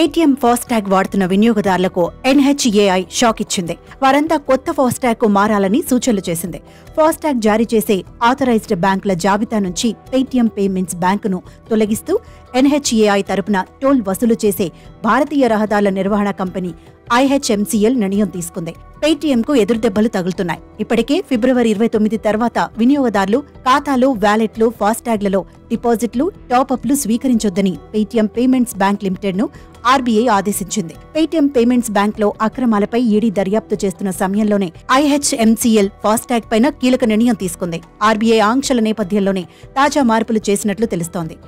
Paytm FASTag వాడుతున్న వినియోగదారులకు NHAI shock ఇచ్చింది. వారంతా కొత్త ఫాస్టాగ్ కు మారాలని సూచనలు చేసింది. ఫాస్టాగ్ జారీ చేసే ఆథరైజ్డ్ బ్యాంకుల జాబితా నుంచి పేటీఎం పేమెంట్స్ బ్యాంకును తొలగిస్తూ ఎన్హెచ్ఏఐ తరపున టోల్ వసూలు చేసే భారతీయ రహదారుల నిర్వహణ కంపెనీ IHMCL నిర్ణయం తీసుకుంది. పేటీఎంకు ఎదురుదెబ్బలు తగులుతున్నాయి. ఇప్పటికే ఫిబ్రవరి 29 తర్వాత వినియోగదారులు ఖాతాలు, వ్యాలెట్లు, ఫాస్టాగ్లలో డిపాజిట్లు, టాప్అప్లు స్వీకరించొద్దని పేటీఎం పేమెంట్స్ బ్యాంక్ లిమిటెడ్ ను RBI ఆదేశించింది. పేటీఎం పేమెంట్స్ బ్యాంక్ లో అక్రమాలపై ఈడీ దర్యాప్తు చేస్తున్న సమయంలోనే IHMCL ఫాస్టాగ్ పైన కీలక నిర్ణయం తీసుకుంది. RBI ఆంక్షల నేపథ్యంలోనే తాజా మార్పులు చేసినట్లు తెలుస్తోంది.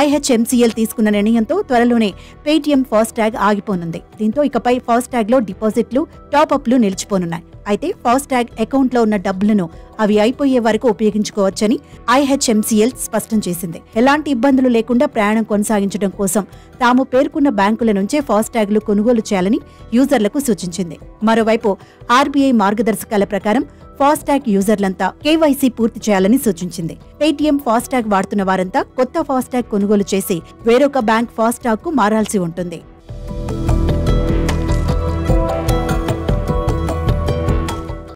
IHMCL తీసుకున్న నిర్ణయంతో త్వరలోనే పేటీఎం ఫాస్టాగ్ ఆగిపోనుంది. దీంతో ఇకపై ఫాస్టాగ్ లో డిపాజిట్లు, టాప్అప్లు నిలిచిపోనున్నాయి. అయితే ఫాస్టాగ్ అకౌంట్లో ఉన్న డబ్బులను అవి అయిపోయే వరకు ఉపయోగించుకోవచ్చని IHMCL స్పష్టం చేసింది. ఎలాంటి ఇబ్బందులు లేకుండా ప్రయాణం కొనసాగించడం కోసం తాము పేర్కొన్న బ్యాంకుల నుంచే ఫాస్టాగ్లు కొనుగోలు చేయాలని యూజర్లకు సూచించింది. మరోవైపు RBI మార్గదర్శకాల ప్రకారం ఫాస్టాగ్ యూజర్లంతా KYC పూర్తి చేయాలని సూచించింది. పేటీఎం ఫాస్టాగ్ వాడుతున్న వారంతా కొత్త ఫాస్టాగ్ కొనుగోలు చేసి వేరొక బ్యాంక్ ఫాస్టాగ్ కు మారాల్సి ఉంటుంది.